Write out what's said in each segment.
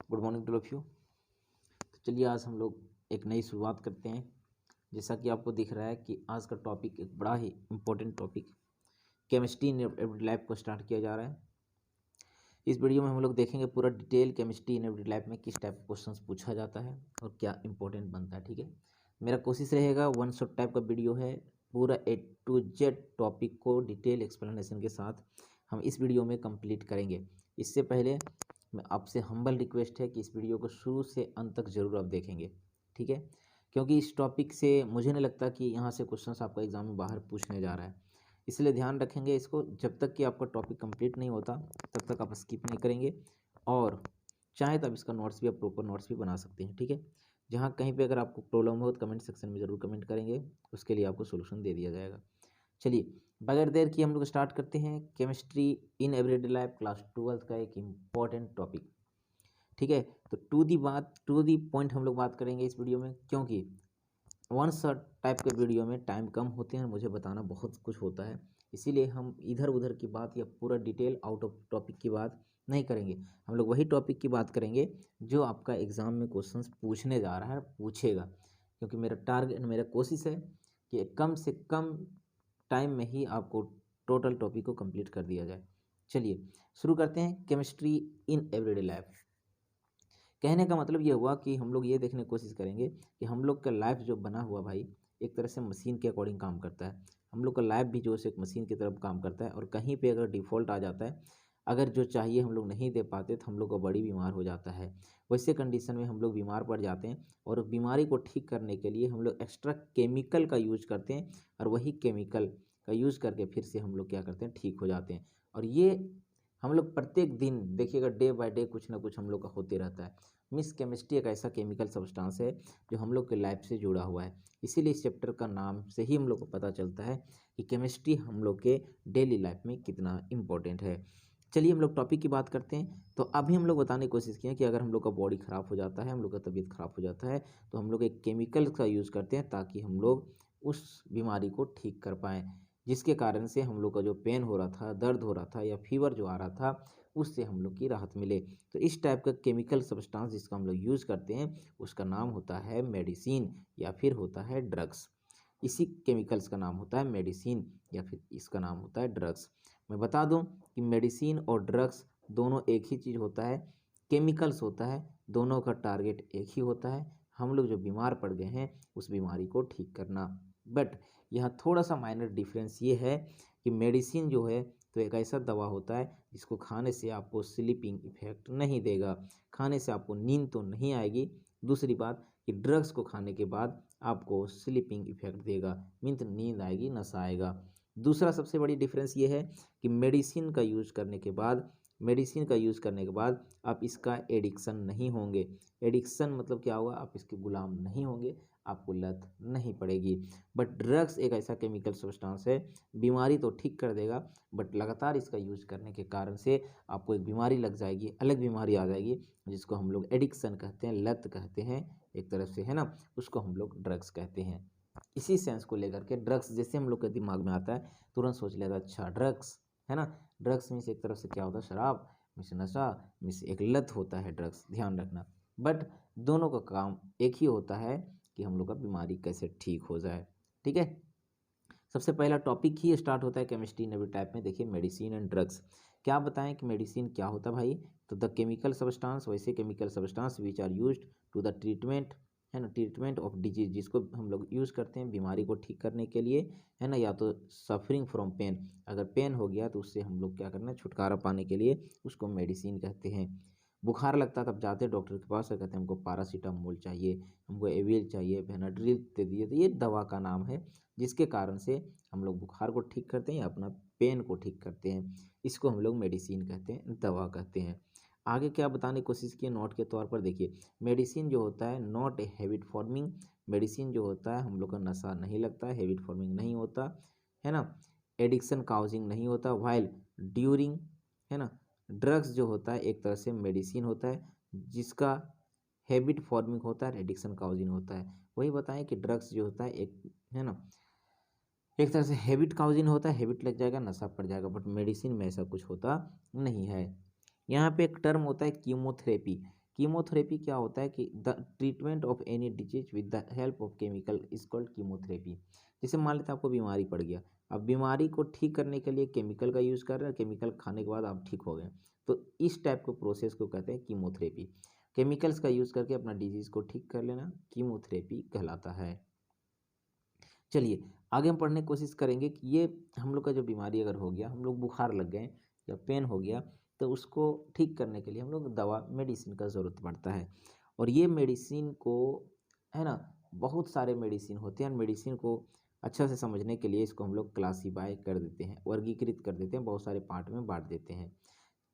Good morning two of you. तो चलिए आज हम लोग एक नई शुरुआत करते हैं। जैसा कि आपको दिख रहा है कि आज का टॉपिक एक बड़ा ही important topic chemistry in everyday life को स्टार्ट किया जा रहा है। इस वीडियो में हम लोग देखेंगे पूरा detail chemistry in everyday life में किस टाइप का क्वेश्चंस पूछा जाता है और क्या इंपॉर्टेंट बनता है। ठीक है, मेरा कोशिश रहेगा वन शॉट टाइप का वीडियो है, पूरा A to Z टॉपिक को डिटेल एक्सप्लेनेशन के साथ हम इस वीडियो में कंप्लीट करेंगे। इससे पहले मैं आपसे हम्बल रिक्वेस्ट है कि इस वीडियो को शुरू से अंत तक ज़रूर आप देखेंगे। ठीक है, क्योंकि इस टॉपिक से मुझे नहीं लगता कि यहाँ से क्वेश्चंस आपका एग्जाम में बाहर पूछने जा रहा है, इसलिए ध्यान रखेंगे इसको। जब तक कि आपका टॉपिक कंप्लीट नहीं होता तब तक आप स्किप नहीं करेंगे, और चाहे तो आप इसका नोट्स भी, आप प्रॉपर नोट्स भी बना सकते हैं। ठीक है, जहाँ कहीं पे अगर आपको प्रॉब्लम हो तो कमेंट सेक्शन में ज़रूर कमेंट करेंगे, उसके लिए आपको सोल्यूशन दे दिया जाएगा। चलिए बगैर देर किए हम लोग स्टार्ट करते हैं chemistry in everyday life class 12 का एक इम्पॉर्टेंट टॉपिक। ठीक है, तो टू दी पॉइंट हम लोग बात करेंगे इस वीडियो में, क्योंकि वन शॉट टाइप के वीडियो में टाइम कम होते हैं, मुझे बताना बहुत कुछ होता है, इसीलिए हम इधर उधर की बात या पूरा डिटेल आउट ऑफ टॉपिक की बात नहीं करेंगे। हम लोग वही टॉपिक की बात करेंगे जो आपका एग्ज़ाम में क्वेश्चंस पूछने जा रहा है, पूछेगा। क्योंकि मेरा टारगेट, मेरा कोशिश है कि कम से कम टाइम में ही आपको टोटल टॉपिक को कंप्लीट कर दिया जाए। चलिए शुरू करते हैं केमिस्ट्री इन एवरीडे लाइफ। कहने का मतलब ये हुआ कि हम लोग ये देखने की कोशिश करेंगे कि हम लोग का लाइफ जो बना हुआ भाई एक तरह से मशीन के अकॉर्डिंग काम करता है। हम लोग का लाइफ भी जो है एक मशीन की तरफ काम करता है, और कहीं पे अगर डिफ़ॉल्ट आ जाता है, अगर जो चाहिए हम लोग नहीं दे पाते तो हम लोग को बड़ी बीमार हो जाता है। वैसे कंडीशन में हम लोग बीमार पड़ जाते हैं, और बीमारी को ठीक करने के लिए हम लोग एक्स्ट्रा केमिकल का यूज करते हैं, और वही केमिकल का यूज़ करके फिर से हम लोग क्या करते हैं, ठीक हो जाते हैं। और ये हम लोग प्रत्येक दिन देखिएगा, डे बाय डे कुछ ना कुछ हम लोग का होते रहता है। मिस केमिस्ट्री एक ऐसा केमिकल सब्सटेंस है जो हम लोग के लाइफ से जुड़ा हुआ है, इसीलिए इस चैप्टर का नाम से ही हम लोग को पता चलता है कि केमिस्ट्री हम लोग के डेली लाइफ में कितना इम्पोर्टेंट है। चलिए हम लोग टॉपिक की बात करते हैं। तो अभी हम लोग बताने की कोशिश किए कि अगर हम लोग का बॉडी ख़राब हो जाता है, हम लोग का तबीयत ख़राब हो जाता है, तो हम लोग एक केमिकल का यूज़ करते हैं ताकि हम लोग उस बीमारी को ठीक कर पाएँ, जिसके कारण से हम लोग का जो पेन हो रहा था, दर्द हो रहा था या फीवर जो आ रहा था, उससे हम लोग की राहत मिले। तो इस टाइप का केमिकल सब्सटेंस जिसका हम लोग यूज़ करते हैं उसका नाम होता है मेडिसिन या फिर होता है ड्रग्स। इसी केमिकल्स का नाम होता है मेडिसिन या फिर इसका नाम होता है ड्रग्स। मैं बता दूं कि मेडिसिन और ड्रग्स दोनों एक ही चीज़ होता है, केमिकल्स होता है, दोनों का टारगेट एक ही होता है, हम लोग जो बीमार पड़ गए हैं उस बीमारी को ठीक करना। बट यहाँ थोड़ा सा माइनर डिफरेंस ये है कि मेडिसिन जो है तो एक ऐसा दवा होता है जिसको खाने से आपको स्लीपिंग इफेक्ट नहीं देगा, खाने से आपको नींद तो नहीं आएगी। दूसरी बात कि ड्रग्स को खाने के बाद आपको स्लीपिंग इफेक्ट देगा, मीन्स नींद आएगी, नशा आएगा। दूसरा सबसे बड़ी डिफरेंस ये है कि मेडिसिन का यूज़ करने के बाद आप इसका एडिक्शन नहीं होंगे। एडिक्शन मतलब क्या हुआ, आप इसके गुलाम नहीं होंगे, आपको लत नहीं पड़ेगी। बट ड्रग्स एक ऐसा केमिकल सब्सटेंस है, बीमारी तो ठीक कर देगा, बट लगातार इसका यूज करने के कारण से आपको एक बीमारी लग जाएगी, अलग बीमारी आ जाएगी, जिसको हम लोग एडिक्शन कहते हैं, लत कहते हैं एक तरफ से, है ना, उसको हम लोग ड्रग्स कहते हैं। इसी सेंस को लेकर के ड्रग्स जैसे हम लोग के दिमाग में आता है तुरंत सोच लेता है अच्छा ड्रग्स, है ना। ड्रग्स मीन्स एक तरफ से क्या होता है, शराब, मीन्स नशा, मीन्स एक लत होता है ड्रग्स, ध्यान रखना। बट दोनों का काम एक ही होता है कि हम लोग का बीमारी कैसे ठीक हो जाए। ठीक है, सबसे पहला टॉपिक ही स्टार्ट होता है केमिस्ट्री नेवी टाइप में। देखिए मेडिसिन एंड ड्रग्स, क्या बताएं कि मेडिसिन क्या होता है भाई, तो द केमिकल सब्सटेंस, वैसे chemical substance which are used to the treatment, है ना, ट्रीटमेंट ऑफ डिजीज, जिसको हम लोग यूज़ करते हैं बीमारी को ठीक करने के लिए, है ना, या तो सफरिंग फ्रॉम पेन, अगर पेन हो गया तो उससे हम लोग क्या करना है, छुटकारा पाने के लिए उसको मेडिसिन कहते हैं। बुखार लगता है तब जाते हैं डॉक्टर के पास और कहते हैं हमको पैरासीटामोल चाहिए, हमको एविल चाहिए, बेनाड्रिल दे दिए, तो ये दवा का नाम है जिसके कारण से हम लोग बुखार को ठीक करते हैं या अपना पेन को ठीक करते हैं, इसको हम लोग मेडिसिन कहते हैं, दवा कहते हैं। आगे क्या बताने की कोशिश की नोट के तौर पर, देखिए मेडिसिन जो होता है not a habit forming, medicine जो होता है हम लोग का नशा नहीं लगता है, हैबिट फॉर्मिंग नहीं होता है ना, एडिक्शन काउजिंग नहीं होता, वाइल ड्यूरिंग, है ना। ड्रग्स जो होता है एक तरह से मेडिसिन होता है जिसका हैबिट फॉर्मिंग होता है, एडिक्शन काउजिंग होता है। वही बताएं कि ड्रग्स जो होता है एक, है ना, एक तरह से हैबिट काउजिंग होता है, हैबिट लग जाएगा, नशा पड़ जाएगा, बट मेडिसिन में ऐसा कुछ होता नहीं है। यहाँ पे एक टर्म होता है कीमोथेरेपी। कीमोथेरेपी क्या होता है कि the treatment of any disease with the help of chemical is called chemotherapy. जैसे मान लेते हैं आपको बीमारी पड़ गया, अब बीमारी को ठीक करने के लिए केमिकल का यूज़ कर रहे हैं, केमिकल खाने के बाद आप ठीक हो गए, तो इस टाइप के प्रोसेस को कहते हैं कीमोथेरेपी। केमिकल्स का यूज़ करके अपना डिजीज़ को ठीक कर लेना कीमोथेरेपी कहलाता है। चलिए आगे हम पढ़ने की कोशिश करेंगे कि ये हम लोग का जो बीमारी अगर हो गया, हम लोग बुखार लग गए या पेन हो गया, तो उसको ठीक करने के लिए हम लोग दवा मेडिसिन का ज़रूरत पड़ता है। और ये मेडिसिन को, है ना, बहुत सारे मेडिसिन होते हैं। मेडिसिन को अच्छा से समझने के लिए इसको हम लोग क्लासीफाई कर देते हैं, वर्गीकृत कर देते हैं, बहुत सारे पार्ट में बांट देते हैं।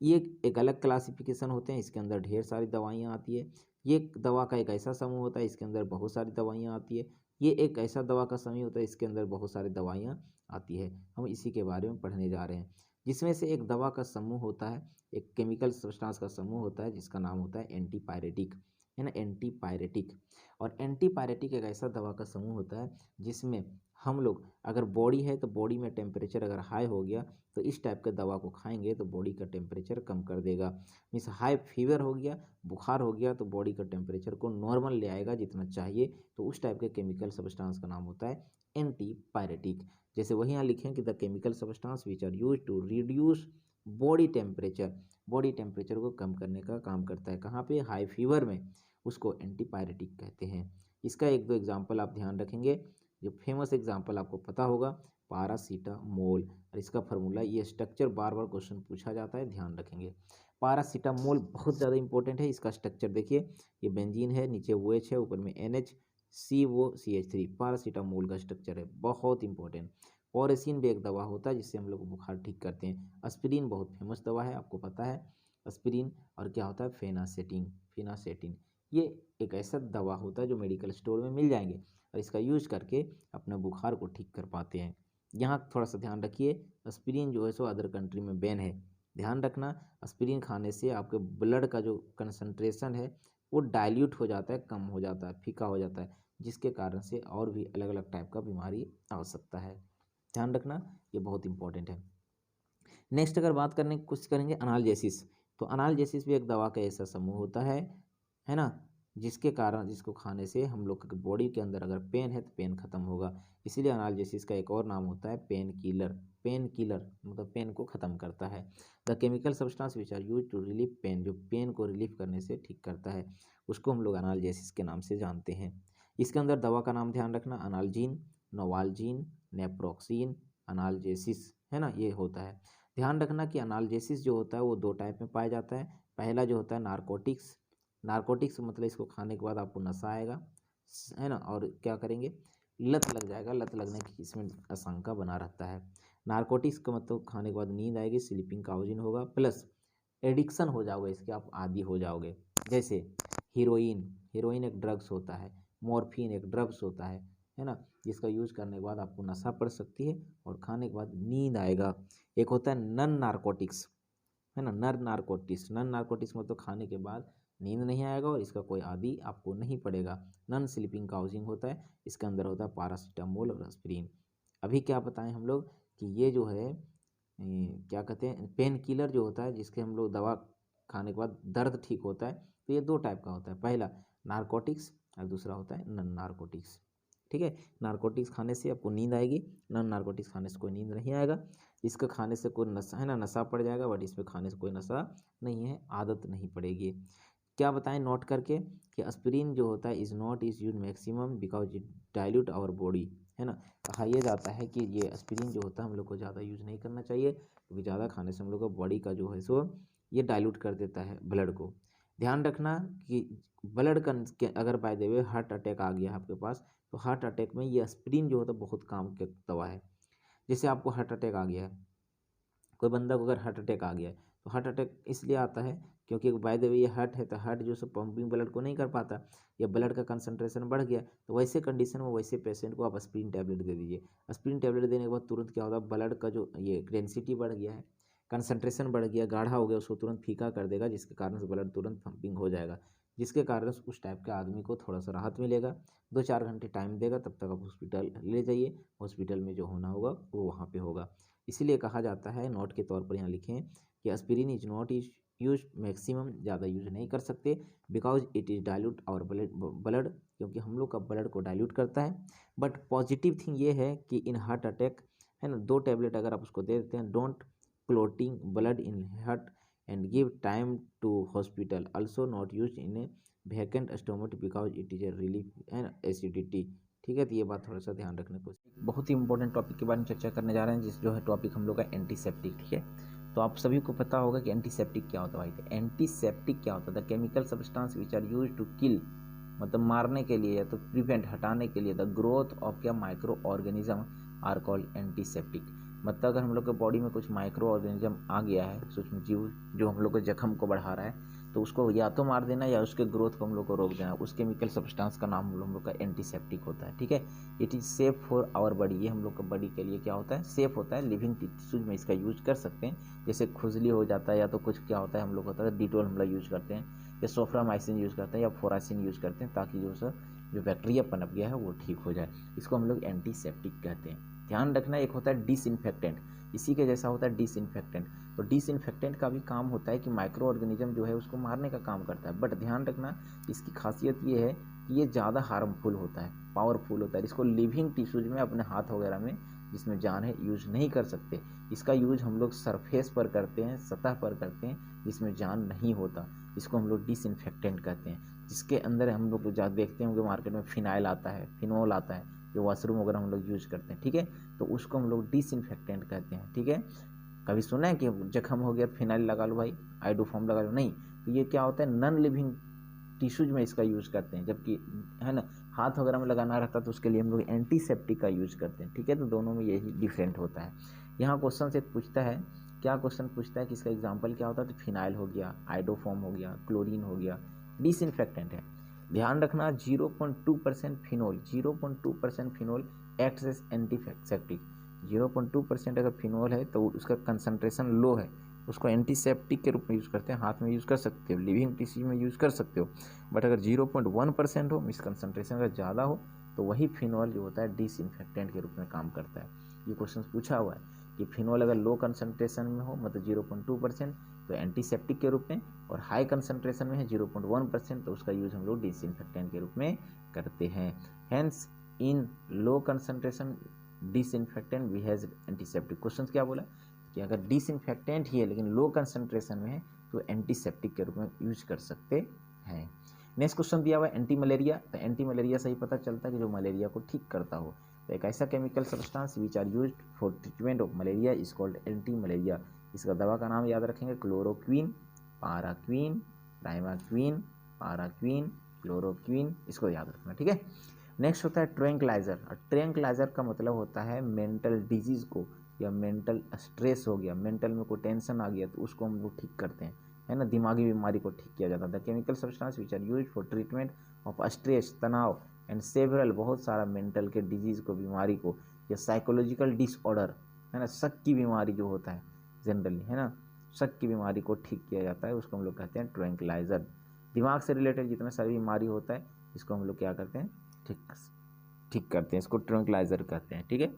ये एक अलग क्लासिफिकेशन होते हैं, इसके अंदर ढेर सारी दवाइयाँ आती है। ये एक दवा का एक ऐसा समूह होता है, इसके अंदर बहुत सारी दवाइयाँ आती है। ये एक ऐसा दवा का समूह होता है, इसके अंदर बहुत सारी दवाइयाँ आती है। हम इसी के बारे में पढ़ने जा रहे हैं, जिसमें से एक दवा का समूह होता है, एक केमिकल सब्सटेंस का समूह होता है जिसका नाम होता है एंटीपायरेटिक, है ना, एंटीपायरेटिक। और एंटीपायरेटिक एक ऐसा दवा का समूह होता है जिसमें हम लोग, अगर बॉडी है तो बॉडी में टेम्परेचर अगर हाई हो गया तो इस टाइप के दवा को खाएंगे तो बॉडी का टेम्परेचर कम कर देगा। मीन्स हाई फीवर हो गया, बुखार हो गया, तो बॉडी का टेम्परेचर को नॉर्मल ले आएगा जितना चाहिए, तो उस टाइप के केमिकल सब्सटेंस का नाम होता है एंटीपायरेटिक। जैसे वही यहाँ लिखें कि the chemical substance which are use to reduce body temperature, body temperature को कम करने का काम करता है। कहाँ पे? हाई फीवर में, उसको एंटीपायरेटिक कहते हैं। इसका एक दो एग्जाम्पल आप ध्यान रखेंगे। जो फेमस एग्जाम्पल आपको पता होगा, पारासीटामोल, और इसका फार्मूला, ये स्ट्रक्चर बार बार क्वेश्चन पूछा जाता है, ध्यान रखेंगे। पारासीटामोल बहुत ज़्यादा इंपॉर्टेंट है। इसका स्ट्रक्चर देखिए, ये बेंजीन है, नीचे OH है, ऊपर में NH COCH3, पारासीटामोल का स्ट्रक्चर है, बहुत इंपॉर्टेंट। पॉरेसिन भी एक दवा होता है जिससे हम लोग बुखार ठीक करते हैं। एस्पिरिन बहुत फेमस दवा है, आपको पता है एस्पिरिन। और क्या होता है? फेनासेटिन, फेनासेटिन, ये एक ऐसा दवा होता है जो मेडिकल स्टोर में मिल जाएंगे और इसका यूज करके अपने बुखार को ठीक कर पाते हैं। यहाँ थोड़ा सा ध्यान रखिए, एस्पिरिन जो है सो अदर कंट्री में बैन है, ध्यान रखना। एस्पिरिन खाने से आपके ब्लड का जो कंसंट्रेशन है वो डाइल्यूट हो जाता है, कम हो जाता है, फीका हो जाता है, जिसके कारण से और भी अलग अलग टाइप का बीमारी आ सकता है, ध्यान रखना, ये बहुत इंपॉर्टेंट है। नेक्स्ट अगर बात करने की कोशिश करेंगे अनाल्जेसिस, तो अनाल्जेसिस भी एक दवा का ऐसा समूह होता है ना, जिसके कारण, जिसको खाने से हम लोग के बॉडी के अंदर अगर पेन है तो पेन खत्म होगा। इसीलिए अनाल्जेसिस का एक और नाम होता है पेन किलर। पेन किलर मतलब पेन को ख़त्म करता है। The chemical substance which are use to relieve pain, जो पेन को रिलीफ करने से ठीक करता है, उसको हम लोग अनाल्जेसिस के नाम से जानते हैं। इसके अंदर दवा का नाम ध्यान रखना, अनाल्जीन, नोवाल्जीन, नेप्रोक्सीन, अनाल्जेसिस, है ना, ये होता है। ध्यान रखना कि अनाल्जेसिस जो होता है वो दो टाइप में पाया जाता है। पहला जो होता है नारकोटिक्स, नारकोटिक्स मतलब इसको खाने के बाद आपको नशा आएगा, है ना, और क्या करेंगे, लत लग जाएगा, लत लगने की इसमें आशंका बना रहता है। नारकोटिक्स का मतलब खाने के बाद नींद आएगी, स्लीपिंग काउजिन होगा, प्लस एडिक्शन हो जाओगे इसके, आप आदी हो जाओगे। जैसे हीरोइन, हीरोइन एक ड्रग्स होता है, मॉर्फिन एक ड्रग्स होता है ना, जिसका यूज़ करने के बाद आपको नशा पड़ सकती है और खाने के बाद नींद आएगा। एक होता है नन नारकोटिक्स, है ना, नर नारकोटिक्स, नन नारकोटिक्स मतलब खाने के बाद नींद नहीं आएगा और इसका कोई आदि आपको नहीं पड़ेगा। नन स्लीपिंग काउजिंग होता है, इसके अंदर होता है पारासीटामोल और एस्पिरिन। अभी क्या बताएं हम लोग कि ये जो है क्या कहते हैं, पेन किलर जो होता है, जिसके हम लोग दवा खाने के बाद दर्द ठीक होता है, तो ये दो टाइप का होता है, पहला नारकोटिक्स और दूसरा होता है नन नारकोटिक्स। ठीक है, नारकोटिक्स खाने से आपको नींद आएगी, नन नारकोटिक्स खाने से कोई नींद नहीं आएगा। इसका खाने से कोई नशा, है ना, नशा पड़ जाएगा, बट इसमें खाने से कोई नशा नहीं है, आदत नहीं पड़ेगी। क्या बताएं नोट करके कि एस्पिरिन जो होता है is not is use maximum because it dilute our body, है ना। कहा यह जाता है कि ये एस्पिरिन जो होता है हम लोग को ज़्यादा यूज़ नहीं करना चाहिए, क्योंकि ज़्यादा खाने से हम लोग का बॉडी का जो है सो ये डाइल्यूट कर देता है ब्लड को। ध्यान रखना कि ब्लड का अगर by the way heart attack आ गया आपके पास, तो हार्ट अटैक में ये एस्पिरिन जो होता है बहुत काम की दवा है। जैसे आपको हार्ट अटैक आ गया है, कोई बंदा को अगर हार्ट अटैक आ गया है, तो हार्ट अटैक इसलिए आता है क्योंकि बाय द वे ये हार्ट है, तो हार्ट जो है पंपिंग ब्लड को नहीं कर पाता, या ब्लड का कंसंट्रेशन बढ़ गया, तो वैसे कंडीशन में वैसे पेशेंट को आप एस्पिरिन टैबलेट दे दीजिए। एस्पिरिन टैबलेट देने के बाद तुरंत क्या होता है, ब्लड का जो ये डेंसिटी बढ़ गया है, कंसंट्रेशन बढ़ गया, गाढ़ा हो गया, उसको तुरंत फीका कर देगा, जिसके कारण से ब्लड तुरंत पंपिंग हो जाएगा, जिसके कारण उस टाइप के आदमी को थोड़ा सा राहत मिलेगा। 2-4 घंटे टाइम देगा, तब तक आप हॉस्पिटल ले जाइए, हॉस्पिटल में जो होना होगा वो वहाँ पे होगा। इसीलिए कहा जाता है, नोट के तौर पर यहाँ लिखें कि aspirin is not is use, maximum ज़्यादा यूज नहीं कर सकते, because it is dilute our blood, क्योंकि हम लोग का ब्लड को डाइल्यूट करता है। बट पॉजिटिव थिंग ये है कि इन हार्ट अटैक, है ना, 2 टैबलेट अगर आप उसको दे देते हैं, don't clotting blood in heart and give time to hospital, also not use in a vacant stomach because it is a relief and acidity. ठीक है, तो ये बात थोड़ा सा ध्यान रखने को। बहुत ही इंपॉर्टेंट टॉपिक के बारे में चर्चा करने जा रहे हैं, जिस जो है टॉपिक हम लोग का एंटीसेप्टिक। ठीक है, तो आप सभी को पता होगा कि एंटीसेप्टिक क्या होता है भाई। तो एंटीसेप्टिक क्या होता है? The chemical substance which are use to kill, मतलब मारने के लिए या तो प्रिवेंट, हटाने के लिए, द ग्रोथ ऑफ क्या micro organism are called antiseptic. मतलब अगर हम लोग के बॉडी में कुछ माइक्रो ऑर्गेनिज्म आ गया है, सूक्ष्म जीव जो हम लोग के जख्म को बढ़ा रहा है, तो उसको या तो मार देना या उसके ग्रोथ को हम लोग को रोक देना, उस केमिकल सब्सटेंस का नाम हम लोग का एंटीसेप्टिक होता है। ठीक है, it is safe for our body, ये हम लोग का बॉडी के लिए क्या होता है, सेफ होता है। लिविंग टिश्यूज में इसका यूज कर सकते हैं, जैसे खुजली हो जाता है या तो कुछ क्या होता है, हम लोग होता है डिटोल हम लोग यूज करते हैं, या सोफ्रामाइसिन यूज करते हैं, या फोरासिन यूज करते हैं, ताकि जो बैक्टीरिया पनप गया है वो ठीक हो जाए। इसको हम लोग एंटीसेप्टिक कहते हैं। ध्यान रखना, एक होता है डिसइंफेक्टेंट, इसी के जैसा होता है डिसइंफेक्टेंट। तो डिसइंफेक्टेंट का भी काम होता है कि माइक्रो ऑर्गेनिज्म जो है उसको मारने का काम करता है। बट ध्यान रखना, इसकी खासियत ये है कि ये ज़्यादा हार्मफुल होता है, पावरफुल होता है। इसको लिविंग टिश्यूज में, अपने हाथ वगैरह में जिसमें जान है, यूज नहीं कर सकते। इसका यूज हम लोग सरफेस पर करते हैं, सतह पर करते हैं, जिसमें जान नहीं होता। इसको हम लोग डिसइंफेक्टेंट कहते हैं। जिसके अंदर हम लोग देखते होंगे मार्केट में फिनाइल आता है, फिनोल आता है, जो वॉशरूम वगैरह हम लोग यूज करते हैं। ठीक है, तो उसको हम लोग डिसइंफेक्टेंट कहते हैं। ठीक है, कभी सुना है कि जख्म हो गया फिनाइल लगा लो भाई, आइडोफॉर्म लगा लो? नहीं। तो ये क्या होता है, नॉन लिविंग टिश्यूज में इसका यूज करते हैं, जबकि है ना हाथ वगैरह में लगाना रहता तो उसके लिए हम लोग एंटीसेप्टिक का यूज करते हैं। ठीक है, तो दोनों में यही डिफरेंट होता है। यहाँ क्वेश्चन से पूछता है, क्या क्वेश्चन पूछता है कि इसका एग्जाम्पल क्या होता है, तो फिनाइल हो गया, आइडोफॉर्म हो गया, क्लोरीन हो गया, डिसइंफेक्टेंट है। ध्यान रखना, 0.2% phenol, 0.2% phenol acts as antiseptic. 0.2% अगर फिनोल है तो उसका कंसंट्रेशन लो है, उसको एंटीसेप्टिक के रूप में यूज़ करते हैं। हाथ में यूज़ कर सकते हो, लिविंग टिश्यू में यूज़ कर सकते हो। बट अगर 0.1% हो, इस कंसंट्रेशन अगर ज़्यादा हो, तो वही फिनोल जो होता है डिसइंफेक्टेंट के रूप में काम करता है। ये क्वेश्चन पूछा हुआ है कि फिनोल अगर लो कंसंट्रेशन में हो, मतलब 0.2%, तो एंटीसेप्टिक के रूप में, और हाई कंसंट्रेशन में है 0.1%, तो उसका यूज़ हम लोग डिसइंफेक्टेंट के रूप में करते हैं। Hence in low concentration disinfectant behaves antiseptic. Question क्या बोला कि अगर डिसइंफेक्टेंट ही है लेकिन लो कंसंट्रेशन में है, तो एंटीसेप्टिक के रूप में यूज कर सकते हैं। नेक्स्ट क्वेश्चन दिया हुआ है एंटी मलेरिया। तो एंटी मलेरिया से ही पता चलता है कि जो मलेरिया को ठीक करता हो। तो एक ऐसा chemical substance which are used for treatment of malaria is called anti malaria. इसका दवा का नाम याद रखेंगे, chloroquine, paraquine, primaquine, paraquine, chloroquine, इसको याद रखना। ठीक है, नेक्स्ट होता है ट्रैंक्विलाइजर। और ट्रैंक्विलाइजर का मतलब होता है मेंटल डिजीज को, या मेंटल स्ट्रेस हो गया, मेंटल में कोई टेंशन आ गया, तो उसको हम लोग ठीक करते हैं, है ना, दिमागी बीमारी को ठीक किया जाता है। The chemical substance which are used for treatment of stress, तनाव एंड सेवरल, बहुत सारा मेंटल के डिजीज को, बीमारी को, या साइकोलॉजिकल डिसऑर्डर, है ना, शक की बीमारी जो होता है जनरली, है ना, शक की बीमारी को ठीक किया जाता है, उसको हम लोग कहते हैं ट्रैंक्विलाइजर। दिमाग से रिलेटेड जितना सारी बीमारी होता है, इसको हम लोग क्या करते हैं, ठीक करते हैं, इसको ट्रैंक्विलाइजर कहते हैं। ठीक है,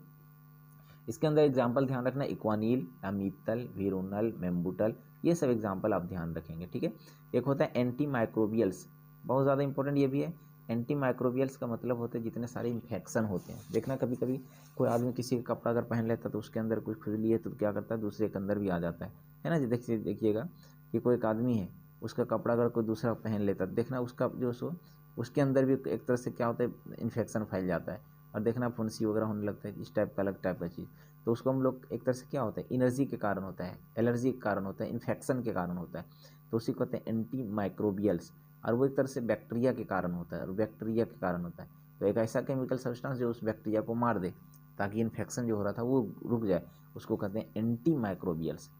इसके अंदर एग्जाम्पल ध्यान रखना, इक्वानील, अमीतल, वीरोनल, मेम्बुटल, ये सब एग्जाम्पल आप ध्यान रखेंगे। ठीक है, एक होता है एंटी माइक्रोबियल्स, बहुत ज़्यादा इंपॉर्टेंट ये भी है। एंटी माइक्रोबियल्स का मतलब होता है जितने सारे इन्फेक्शन होते हैं। देखना कभी कभी कोई आदमी किसी का कपड़ा अगर पहन लेता है तो उसके अंदर कुछ खुजली है, तो क्या करता है, दूसरे के अंदर भी आ जाता है ना। देखिएगा कि कोई एक आदमी है, उसका कपड़ा अगर कोई दूसरा पहन लेता है, देखना उसका जो सो उसके अंदर भी एक तरह से क्या होता है, इन्फेक्शन फैल जाता है, और देखना फुंसी वगैरह होने लगता है, इस टाइप का अलग टाइप का चीज़। तो उसको हम लोग एक तरह से क्या होता है, एनर्जी के कारण होता है, एलर्जी के कारण होता है, इन्फेक्शन के कारण होता है, तो उसी को कहते हैं एंटी माइक्रोबियल्स। और वो एक तरह से बैक्टीरिया के कारण होता है, और बैक्टीरिया के कारण होता है। तो एक ऐसा केमिकल सब्सटेंस जो उस बैक्टीरिया को मार दे, ताकि इन्फेक्शन जो हो रहा था वो रुक जाए, उसको कहते हैं एंटी माइक्रोबियल्स।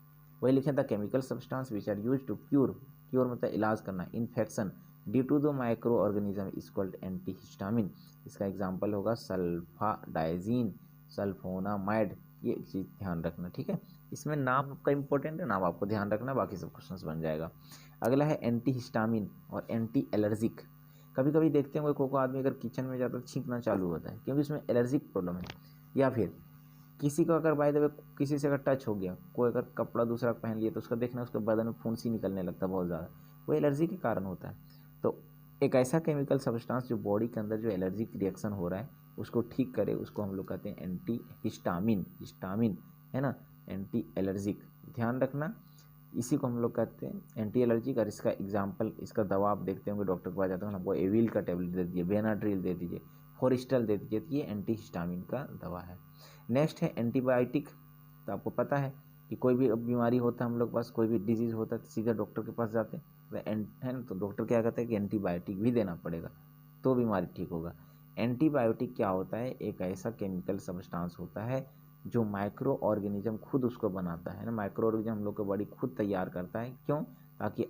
वही लिखे था, chemical substance which are use to cure मतलब इलाज करना, infection due to the micro organism is called antihistamine. इसका एग्जाम्पल होगा सल्फाडाइजीन, सल्फोनामाइड, ये चीज़ ध्यान रखना। ठीक है, इसमें नाम आपका इंपॉर्टेंट है, नाम आपको ध्यान रखना, बाकी सब क्वेश्चंस बन जाएगा। अगला है एंटीहिस्टामिन और एंटी एलर्जिक। कभी कभी देखते हैं कोई आदमी अगर किचन में जाता है छींकना चालू होता है, क्योंकि उसमें एलर्जिक प्रॉब्लम है, या फिर किसी को अगर बाय द वे किसी से अगर टच हो गया, कोई अगर कपड़ा दूसरा पहन लिया तो उसका देखना उसके बदन में फुंसी निकलने लगता है बहुत ज़्यादा, वो एलर्जी के कारण होता है। तो एक ऐसा केमिकल सब्सटेंस जो बॉडी के अंदर जो एलर्जिक रिएक्शन हो रहा है उसको ठीक करे, उसको हम लोग कहते हैं एंटी हिस्टामिन, हिस्टामिन है ना, एंटी एलर्जिक, ध्यान रखना, इसी को हम लोग कहते हैं एंटी एलर्जिक। और इसका एग्जाम्पल, इसका दवा आप देखते होंगे डॉक्टर के पास जाते हैं, आपको एविल का टेबलेट दे दीजिए, बेनाड्रिल दे दीजिए, फोरिस्टल दे दीजिए, ये एंटी हिस्टामिन का दवा है। नेक्स्ट है एंटीबायोटिक। तो आपको पता है कि कोई भी बीमारी होता है हम लोग के पास, कोई भी डिजीज़ होता है तो सीधा डॉक्टर के पास जाते हैं, है ना, तो डॉक्टर क्या कहता है कि एंटीबायोटिक भी देना पड़ेगा तो बीमारी ठीक होगा। एंटीबायोटिक क्या होता है, एक ऐसा केमिकल सब्सटेंस होता है जो माइक्रो ऑर्गेनिज्म खुद उसको बनाता है ना, माइक्रो ऑर्गेनिज्म हम लोग की बॉडी खुद तैयार करता है, क्यों, ताकि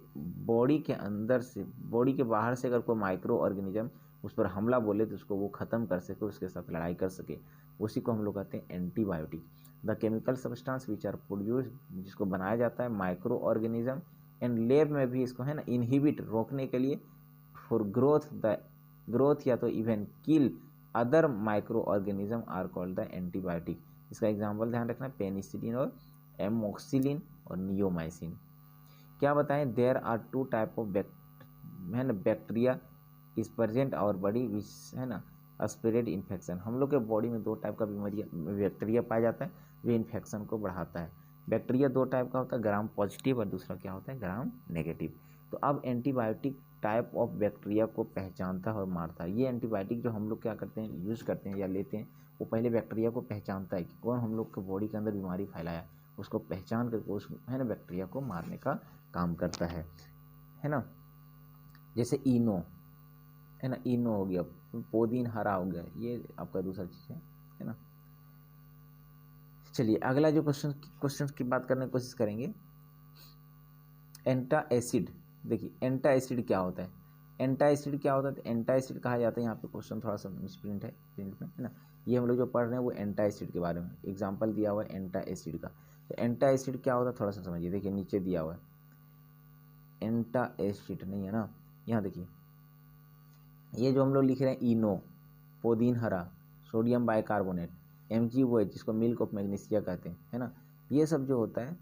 बॉडी के अंदर से, बॉडी के बाहर से अगर कोई माइक्रो ऑर्गेनिज्म उस पर हमला बोले तो उसको वो ख़त्म कर सके, उसके साथ लड़ाई कर सके, उसी को हम लोग कहते हैं antibiotic. The chemical substance which are produce, जिसको बनाया जाता है माइक्रो ऑर्गेनिज्म एंड लैब में भी इसको है ना इनहिबिट, रोकने के लिए, फॉर ग्रोथ या तो even kill other micro organism are called the antibiotic. इसका एग्जाम्पल ध्यान रखना, पेनिसिलिन और एमोक्सिलिन और नियोमाइसिन। क्या बताएं, देयर आर 2 टाइप ऑफ है ना bacteria is present our body which है ना स्प्रेड इन्फेक्शन। हम लोग के बॉडी में 2 टाइप का बैक्टीरिया पाया जाता है जो इन्फेक्शन को बढ़ाता है। बैक्टीरिया 2 टाइप का होता है, ग्राम पॉजिटिव और दूसरा क्या होता है ग्राम नेगेटिव। तो अब एंटीबायोटिक टाइप ऑफ बैक्टीरिया को पहचानता है और मारता है। ये एंटीबायोटिक जो हम लोग क्या करते हैं, यूज़ करते हैं या लेते हैं, वो पहले बैक्टीरिया को पहचानता है कि कौन हम लोग के बॉडी के अंदर बीमारी फैलाया, उसको पहचान करके उस है ना बैक्टीरिया को मारने का काम करता है ना। जैसे इनो है ना, इनो हो गया, पोदीन हरा हो गया, ये आपका दूसरा चीज़ है ना। चलिए अगला जो क्वेश्चन की बात करने की कोशिश करेंगे, एंटा एसिड। देखिए एंटा एसिड क्या होता है, एंटा एसिड क्या होता है, तो एंटा एसिड कहा जाता है, यहाँ पे क्वेश्चन थोड़ा सा मिसप्रिंट है प्रिंट में है ना, ये हम लोग जो पढ़ रहे हैं वो एंटा एसिड के बारे में एग्जाम्पल दिया हुआ है एंटा एसिड का। तो एंटा एसिड क्या होता है थोड़ा सा समझिए, देखिए नीचे दिया हुआ है एंटा एसिड, नहीं है ना, यहाँ देखिए ये जो हम लोग लिख रहे हैं इनो, पोदीन हरा, सोडियम बाइकार्बोनेट, MgOH जिसको मिल्क ऑफ मैग्नीशिया कहते हैं है ना, ये सब जो होता है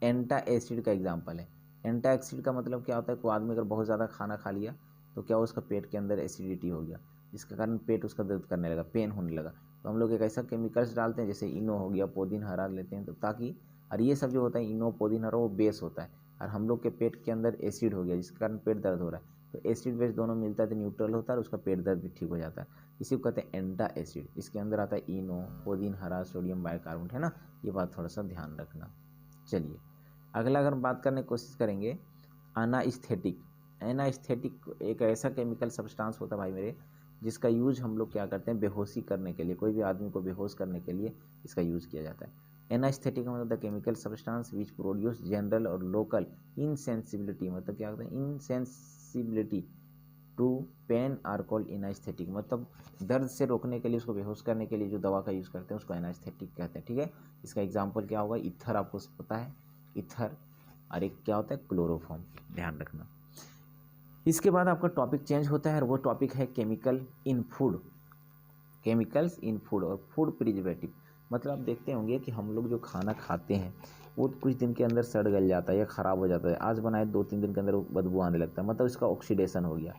एंटा एसिड का एग्जाम्पल है। एंटा एसिड का मतलब क्या होता है, कोई आदमी अगर बहुत ज़्यादा खाना खा लिया तो क्या उसका पेट के अंदर एसिडिटी हो गया, जिसके कारण पेट उसका दर्द करने लगा, पेन होने लगा, तो हम लोग एक ऐसा केमिकल्स डालते हैं जैसे इनो हो गया, पोदीन हरा लेते हैं तो ताकि, और ये सब जो होता है इनो पोदीन हरा वो बेस होता है, और हम लोग के पेट के अंदर एसिड हो गया जिसके कारण पेट दर्द हो रहा है, तो एसिड बेस दोनों मिलता है तो न्यूट्रल होता है और उसका पेट दर्द भी ठीक हो जाता है, इसी को कहते हैं एंटा एसिड। इसके अंदर आता है इनो, पोदीन हरा, सोडियम बाइकार्बोनेट है ना, ये बात थोड़ा सा ध्यान रखना। चलिए अगला अगर बात करने की कोशिश करेंगे, एनास्थेटिक। एनास्थेटिक एक ऐसा केमिकल सब्सटेंस होता है भाई मेरे, जिसका यूज हम लोग क्या करते हैं बेहोशी करने के लिए, कोई भी आदमी को बेहोश करने के लिए इसका यूज किया जाता है। एनास्थेटिक का मतलब the chemical substance which produce general और लोकल इनसेंसिबिलिटी, मतलब क्या होता है insensibility to pain are called anaesthetic, मतलब दर्द से रोकने के लिए, उसको बेहोश करने के लिए जो दवा का यूज़ करते हैं उसको एनास्थेटिक कहते हैं, ठीक है। इसका एग्जाम्पल क्या होगा, इथर आपको पता है, इथर, और एक क्या होता है क्लोरोफॉर्म, ध्यान रखना। इसके बाद आपका टॉपिक चेंज होता है और वो टॉपिक है chemical in food, chemicals in food और फूड प्रिजर्वेटिव। मतलब आप देखते होंगे कि हम लोग जो खाना खाते हैं वो कुछ दिन के अंदर सड़ गल जाता है या ख़राब हो जाता है, आज बनाए 2-3 दिन के अंदर वो बदबू आने लगता है, मतलब इसका ऑक्सीडेशन हो गया।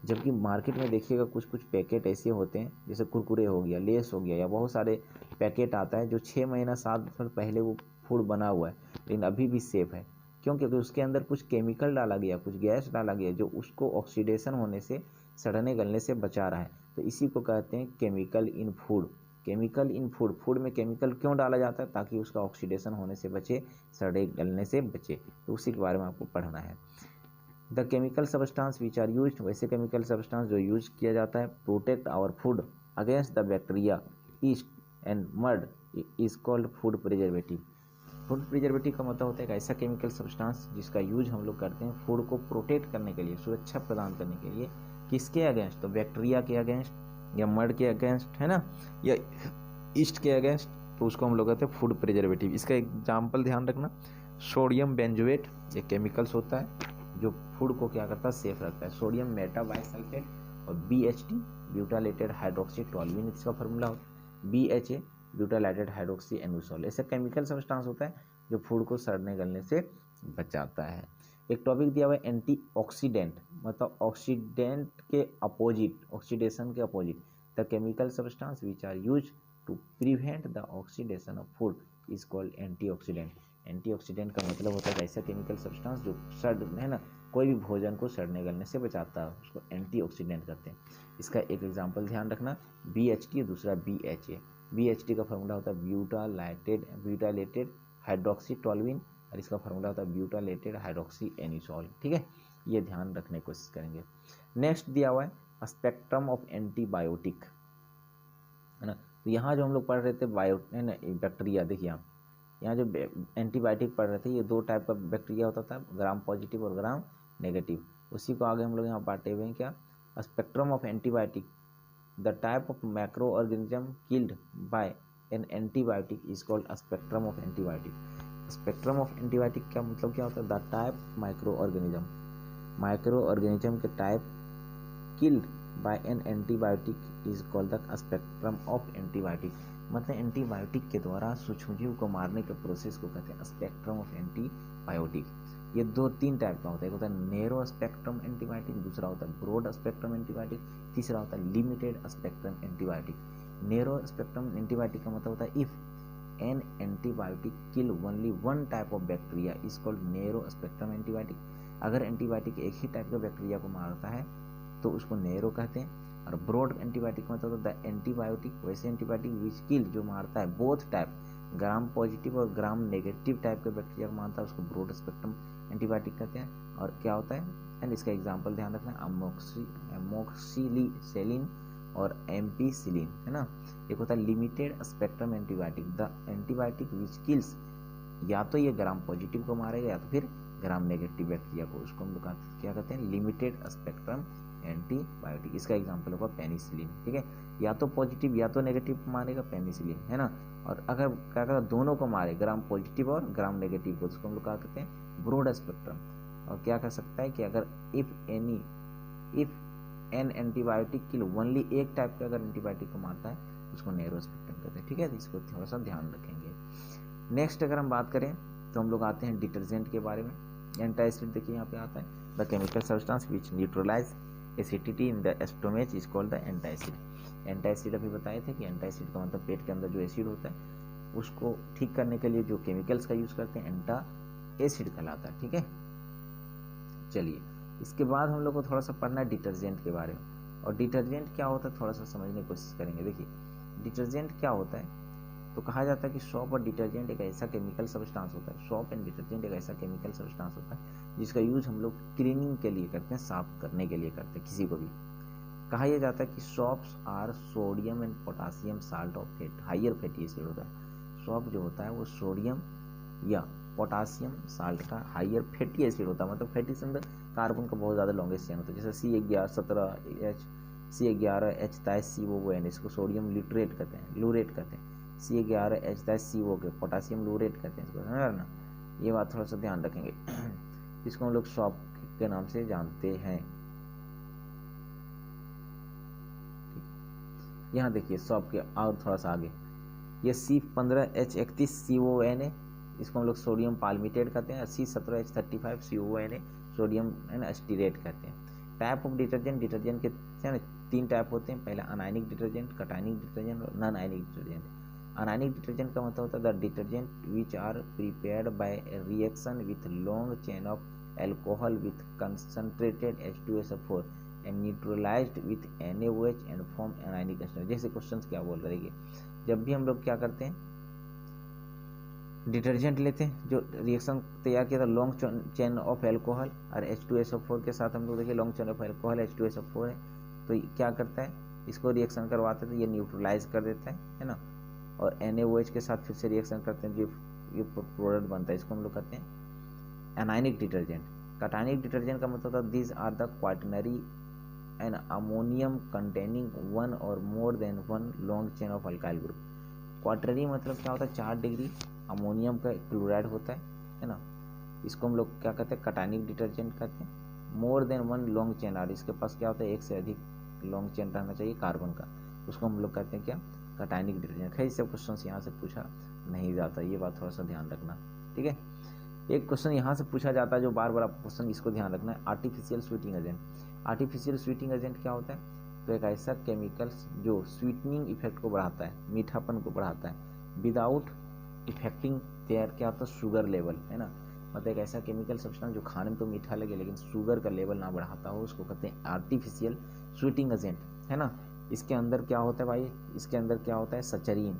जबकि मार्केट में देखिएगा कुछ पैकेट ऐसे होते हैं जैसे कुरकुरे हो गया, लेस हो गया, या बहुत सारे पैकेट आता है जो 6 महीना 7 साल पहले वो फूड बना हुआ है लेकिन अभी भी सेफ़ है, क्योंकि उसके अंदर कुछ केमिकल डाला गया, कुछ गैस डाला गया जो उसको ऑक्सीडेशन होने से, सड़ने गलने से बचा रहा है, तो इसी को कहते हैं chemical in food. Chemical in food, food में केमिकल क्यों डाला जाता है, ताकि उसका ऑक्सीडेशन होने से बचे, सड़े गलने से बचे, तो उसी के बारे में आपको पढ़ना है। The chemical substance which are used, वैसे केमिकल सब्सटेंस जो यूज किया जाता है protect our food against the bacteria, yeast and mud is called food preservative. Food preservative का मतलब होता है एक ऐसा केमिकल सब्सटेंस जिसका यूज हम लोग करते हैं फूड को प्रोटेक्ट करने के लिए, सुरक्षा प्रदान करने के लिए, किसके अगेंस्ट, तो बैक्टीरिया के अगेंस्ट या मड के अगेंस्ट है ना, या ईस्ट के अगेंस्ट, तो उसको हम लोग कहते हैं फूड प्रिजर्वेटिव। इसका एग्जाम्पल ध्यान रखना, सोडियम बेंजोएट एक केमिकल्स होता है जो फूड को क्या करता है सेफ रखता है, सोडियम मेटाबाइसल्फेट और BHT ब्यूटालेटेड हाइड्रोक्सी टोल्यूइन इसका फार्मूला होता है, BHA ब्यूटालाइटेड हाइड्रोक्सी एनोसॉल। ऐसा केमिकल सब्सटेंस होता है जो फूड को सड़ने गलने से बचाता है। एक टॉपिक दिया हुआ है एंटीऑक्सीडेंट, मतलब ऑक्सीडेंट के अपोजिट, ऑक्सीडेशन के opposite, the chemical substance which are use to prevent the oxidation of food is called antioxidant. Antioxidant का मतलब होता है ऐसा केमिकल सब्सटेंस जो सड़ है ना, कोई भी भोजन को सड़ने गलने से बचाता है, उसको एंटीऑक्सीडेंट कहते हैं। इसका एक एग्जांपल ध्यान रखना, BHT, दूसरा BHA। BHT का फार्मूला होता है ब्यूटालेटेड हाइड्रोक्सी टोल्यूइन, और इसका फार्मूला होता है ब्यूटालेटेड हाइड्रोक्सी एनिसॉल। ठीक है, ये ध्यान रखने की कोशिश करेंगे। नेक्स्ट दिया हुआ है स्पेक्ट्रम ऑफ एंटीबायोटिक, है ना। तो यहाँ जो हम लोग पढ़ रहे थे है ना बैक्टीरिया, देखिए आप यहाँ जो एंटीबायोटिक पढ़ रहे थे, ये दो टाइप का बैक्टीरिया होता था, ग्राम पॉजिटिव और ग्राम नेगेटिव। उसी को आगे हम लोग यहाँ बांटे हुए हैं क्या, spectrum of antibiotic, the type of micro organism killed by an antibiotic is called spectrum of antibiotic. Spectrum of antibiotic क्या मतलब क्या होता है, द टाइप माइक्रो ऑर्गेनिज्म के type killed by an antibiotic is called the spectrum of antibiotic. मतलब antibiotic के द्वारा सूक्ष्मजीव को मारने के प्रोसेस को कहते हैं स्पेक्ट्रम ऑफ एंटीबायोटिक। ये दो तीन टाइप का होता है, एक होता है नैरो स्पेक्ट्रम एंटीबायोटिक, दूसरा होता है ब्रॉड स्पेक्ट्रम एंटीबायोटिक, तीसरा होता है limited spectrum antibiotic. Narrow spectrum antibiotic का मतलब होता है if an antibiotic kill only one type of bacteria is called narrow spectrum antibiotic. अगर एंटीबायोटिक एक ही टाइप का बैक्टीरिया को मारता है तो उसको नैरो कहते हैं। और ब्रॉड एंटीबायोटिक मतलब होता है एंटीबायोटिक, वैसे एंटीबायोटिक विच किल, जो मारता है बोथ टाइप, ग्राम पॉजिटिव और ग्राम नेगेटिव टाइप के बैक्टीरिया को मारता है, उसको ब्रॉड स्पेक्ट्रम एंटीबायोटिक कहते हैं। और क्या होता है, एंड इसका एग्जांपल ध्यान रखना, एमोक्सिलिसेलिन और एम्पीसिलिन, है ना। एक होता है limited spectrum antibiotic, the antibiotic which kills, या तो ये ग्राम पॉजिटिव को मारेगा या तो फिर ग्राम नेगेटिव बैक्टीरिया को, उसको हम लोग क्या कहते हैं, लिमिटेड स्पेक्ट्रम एंटीबायोटिक। इसका एग्जांपल होगा पेनिसिलिन। ठीक है, या तो पॉजिटिव या तो नेगेटिव मारेगा पेनिसिलिन, है ना। और अगर क्या कहता है दोनों को मारे, ग्राम पॉजिटिव और ग्राम नेगेटिव को, उसको हम लोग क्या कहते हैं, ब्रॉड स्पेक्ट्रम। और क्या कर सकता है कि अगर if an antibiotic kill only एक टाइप का अगर एंटीबायोटिक को मारता है उसको नैरो स्पेक्ट्रम कहते हैं। ठीक है, इसको थोड़ा सा ध्यान रखेंगे। नेक्स्ट अगर हम बात करें तो हम लोग आते हैं डिटर्जेंट के बारे में। एंटासिड देखिए यहाँ पे आता है, the chemical substance which neutralise acidity in the stomach is called the antacid. Antacid अभी बताए थे कि एंटासिड का मतलब पेट के अंदर जो एसिड होता है उसको ठीक करने के लिए जो केमिकल्स का यूज करते हैं एंटा एसिड कहलाता है। ठीक है, चलिए इसके बाद हम लोग को थोड़ा सा पढ़ना है डिटर्जेंट के बारे में। और डिटर्जेंट क्या होता है थोड़ा सा समझने की कोशिश करेंगे। देखिए डिटर्जेंट क्या होता है, तो कहा जाता है कि सोप और डिटर्जेंट एक ऐसा केमिकल सब्सटेंस होता है, सोप एंड डिटर्जेंट एक ऐसा केमिकल सब्सटेंस होता है जिसका यूज हम लोग क्लीनिंग के लिए करते हैं, साफ करने के लिए करते हैं किसी को भी। कहा यह जाता है कि soaps are sodium and potassium salt of fat, higher fatty acid होता है। सोप जो होता है वो सोडियम या पोटासियम साल्ट का हाइयर फैटी एसिड होता है, मतलब फैटी से अंदर कार्बन का बहुत ज़्यादा लॉन्गेस्ट चेन होता है, जैसे C11H17H C11H23CO, इसको सोडियम ल्यूट्रेट कहते हैं, लूरेट कहते हैं। C11H23CO के पोटासियम लूरेट कहते हैं, इसको समझ ना, ये बात थोड़ा सा ध्यान रखेंगे। इसको हम लोग सॉप के नाम से जानते हैं। यहाँ देखिए सॉप के और थोड़ा सा आगे ये C15H31CON है, इसको हम लोग सोडियम पाल्मिटेट कहते हैं। C17H35CON है, सोडियम एस्टीरेट कहते हैं। टाइप ऑफ डिटर्जेंट, डिटर्जेंट के तीन टाइप होते हैं, पहला अनायनिक डिटर्जेंट, कटायनिक डिटर्जेंट और non ionic detergent. Anionic detergent का मतलब होता है the detergent which are prepared by reaction with long chain of alcohol with concentrated H2SO4 and neutralised with NaOH and form anionic ester. जैसे questions क्या बोल रहे हैं, जब भी हम लोग क्या करते हैं डिटर्जेंट लेते हैं, जो रिएक्शन तैयार किया था लॉन्ग चेन ऑफ एल्कोहल और H2SO4 के साथ, हम लोग देखिए long chain of alcohol H2SO4 है, तो क्या करता है इसको रिएक्शन करवाते हैं तो ये न्यूट्रलाइज कर देता है ना। और NaOH के साथ फिर से रिएक्शन करते हैं, जो ये प्रोडक्ट बनता है, इसको हम लोग कहते हैं एनायनिक डिटर्जेंट। कटायनिक डिटर्जेंट का मतलब होता है these are the quaternary and ammonium containing one और more than one long chain of alkyl group. Quaternary मतलब क्या होता है 4 डिग्री अमोनियम का क्लोराइड होता है ना, इसको हम लोग क्या कहते हैं कटायनिक डिटर्जेंट कहते हैं। मोर देन वन लॉन्ग चेन, और इसके पास क्या होता है एक से अधिक लॉन्ग चेन रहना चाहिए कार्बन का, उसको हम लोग कहते हैं क्या कटायनिक डिटर्जेंट। खैर सब क्वेश्चन यहाँ से पूछा नहीं जाता, ये बात थोड़ा सा ध्यान रखना, ठीक है। एक क्वेश्चन यहाँ से पूछा जाता है जो बार बार आपको क्वेश्चन इसको ध्यान रखना है, artificial sweating agent. Artificial sweating agent क्या होता है? तो एक ऐसा केमिकल जो स्वीटनिंग इफेक्ट को बढ़ाता है, मीठापन को बढ़ाता है, विदाउट इफेक्टिंग देयर क्या होता है शुगर लेवल, है ना। मतलब एक ऐसा केमिकल सब्सटेंस जो खाने में तो मीठा लगे लेकिन शुगर का लेवल ना बढ़ाता हो, उसको कहते हैं आर्टिफिशियल स्वीटिंग एजेंट, है ना। इसके अंदर क्या होता है भाई? इसके अंदर क्या होता है? सचरीन।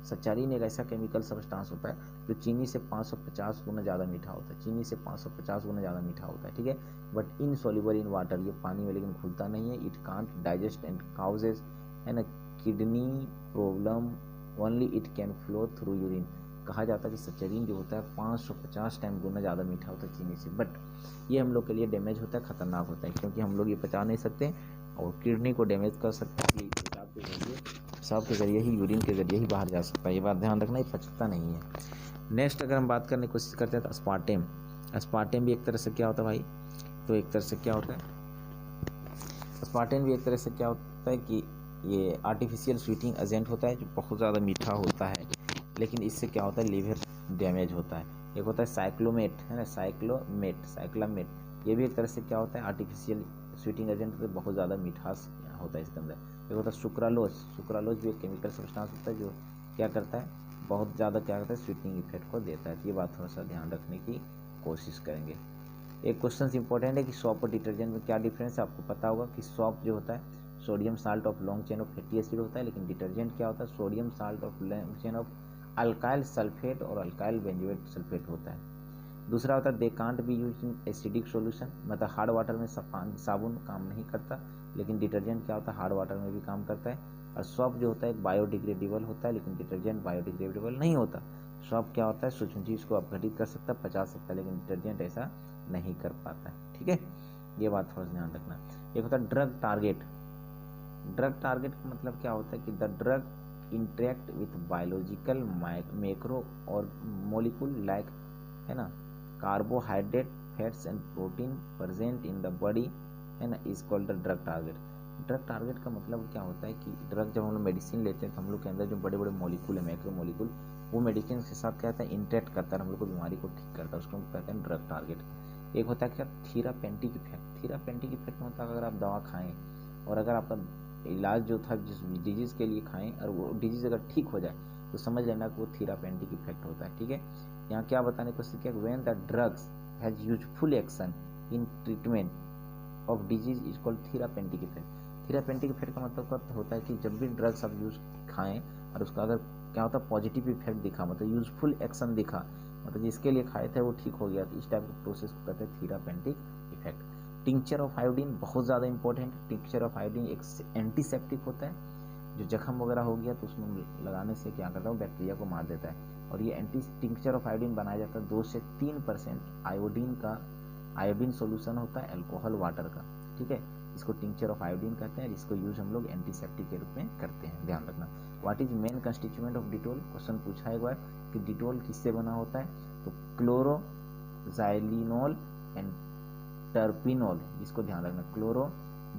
सचारीन एक ऐसा केमिकल सब्सटेंस होता है जो चीनी से 550 गुना ज़्यादा मीठा होता है, चीनी से 550 गुना ज़्यादा मीठा होता है, ठीक है। बट इनसॉल्युबल इन वाटर, ये पानी में लेकिन घुलता नहीं है। It can't digest and causes, है ना, kidney problem, only it can flow through urine. कहा जाता है कि सचरीन जो होता है 550 टाइम गुना ज़्यादा मीठा होता है चीनी से, बट ये हम लोग के लिए डैमेज होता है, खतरनाक होता है, क्योंकि हम लोग ये पचा नहीं सकते और किडनी को डैमेज कर सकते हैं। पेशाब के जरिए ही, यूरिन के जरिए ही बाहर जा सकता है, ये बात ध्यान रखना, ये पचता नहीं है। नेक्स्ट अगर हम बात करने की कोशिश करते हैं तो अस्पार्टेम। अस्पार्टेम भी एक तरह से क्या होता है भाई? तो एक तरह से क्या होता है? अस्पार्टेम भी एक तरह से क्या होता है कि ये आर्टिफिशियल स्वीटिंग एजेंट होता है जो बहुत ज़्यादा मीठा होता है, लेकिन इससे क्या होता है? लीवर डैमेज होता है। एक होता है साइक्लोमेट, है ना, साइक्लामेट, ये भी एक तरह से क्या होता है? आर्टिफिशियल स्वीटिंग एजेंट, तो बहुत ज़्यादा मिठास होता है इसके अंदर। एक होता है सुक्रालोज भी एक केमिकल सब्सटेंस होता है जो क्या करता है? बहुत ज़्यादा क्या करता है? स्वीटनिंग इफेक्ट को देता है। तो ये बात थोड़ा सा ध्यान रखने की कोशिश करेंगे। एक क्वेश्चन इंपॉर्टेंट है कि सॉप और डिटर्जेंट में क्या डिफरेंस है? आपको पता होगा कि सॉप जो होता है sodium salt of long chain of fatty acid होता है, लेकिन डिटर्जेंट क्या होता है? Sodium salt of long chain of alkyl sulphate और अल्काइल बेंजोएट सल्फेट होता है। दूसरा होता है they can't be use in acidic solution, मतलब हार्ड वाटर में साबुन काम नहीं करता, लेकिन डिटर्जेंट क्या होता है? हार्ड वाटर में भी काम करता है। और सॉप जो होता है एक बायोडिग्रेडेबल होता है, लेकिन डिटर्जेंट बायोडिग्रेडेबल नहीं होता। सॉप क्या होता है? सूक्ष्म चीज को अपघटित कर सकता है, पचा सकता है, लेकिन डिटर्जेंट ऐसा नहीं कर पाता है, ठीक है। ये बात थोड़ा सा ध्यान रखना। एक होता है ड्रग टारगेट। ड्रग टारगेट का मतलब क्या होता है कि the drug interact with biological macro और मोलिक्यूल लाइक, है ना, carbohydrate, fats and protein present in the body, है ना, is called the drug target. Drug target का मतलब क्या होता है कि ड्रग जब हम लोग मेडिसिन लेते हैं तो हम लोग के अंदर जो बड़े बड़े मॉलिक्यूल है, मैक्रो मॉलिक्यूल, वो मेडिसिन के साथ क्या होता है? इंटरेक्ट करता है, हम लोग को बीमारी को ठीक करता है, उसको हम कहते हैं ड्रग टारगेट। एक होता है क्या? Therapeutic effect. थेरापेटिक इफेक्ट मतलब अगर आप दवा खाएं और अगर आपका इलाज जो था जिस डिजीज़ के लिए खाएं और वो डिजीज़ अगर ठीक हो जाए तो समझ लेना कि वो थेरापेटिक इफेक्ट होता है, ठीक है। यहाँ क्या बताने की कोशिश किया? When the drugs has useful action in treatment of disease is called therapeutic effect. Therapeutic effect का मतलब होता है कि जब भी ड्रग्स आप यूज खाएं और उसका अगर क्या होता है? पॉजिटिव इफेक्ट दिखा, मतलब यूजफुल एक्शन दिखा, मतलब जिसके लिए खाए थे वो ठीक हो गया, तो इस टाइप के प्रोसेस को कहते हैं therapeutic effect. Tincture of iodine बहुत ज़्यादा इंपॉर्टेंट। टिंक्चर ऑफ आयोडीन एक एंटीसेप्टिक होता है, जो जख्म वगैरह हो गया तो उसमें लगाने से क्या करता है? वो बैक्टीरिया को मार देता है। और ये टिंक्चर ऑफ आयोडीन बनाया जाता है 2 से 3% आयोडीन का, आयोडीन सोल्यूशन होता है अल्कोहल वाटर का, ठीक है। इसको टिंक्चर ऑफ आयोडीन कहते हैं, इसको यूज हम लोग एंटीसेप्टिक के रूप में करते हैं, ध्यान रखना। What is main constituent of Dettol? Question पूछा एक बार कि डिटोल किससे बना होता है? तो क्लोरो जाइलिनोल एंड टर्पिनोल, इसको ध्यान रखना। क्लोरो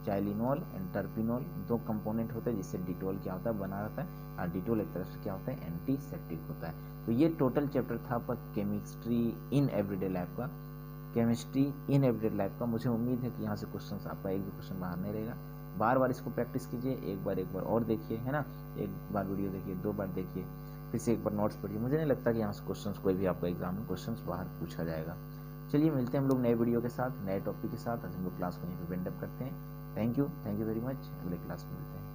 जाइलिनोल एंड टर्पिनोल 2 कंपोनेंट होते हैं जिससे डिटोल क्या होता है? बना रहता है। और डिटोल एक तरह से क्या होता है? एंटीसेप्टिक होता है। तो ये टोटल चैप्टर था आपका केमिस्ट्री इन एवरीडे लाइफ का, केमिस्ट्री इन एवरीडे लाइफ का। मुझे उम्मीद है कि यहाँ से क्वेश्चन आपका एक भी क्वेश्चन बाहर नहीं रहेगा। बार बार इसको प्रैक्टिस कीजिए, एक बार और देखिए, है ना, एक बार वीडियो देखिए, 2 बार देखिए, फिर से एक बार नोट्स पढ़िए। मुझे नहीं लगता कि यहाँ से क्वेश्चन कोई भी आपका एग्जाम में क्वेश्चन बाहर पूछा जाएगा। चलिए मिलते हैं हम लोग नए वीडियो के साथ, नए टॉपिक के साथ। आज हम लोग क्लास को यहीं पे वाइंड अप करते हैं। Thank you very much. अगले क्लास में मिलते हैं।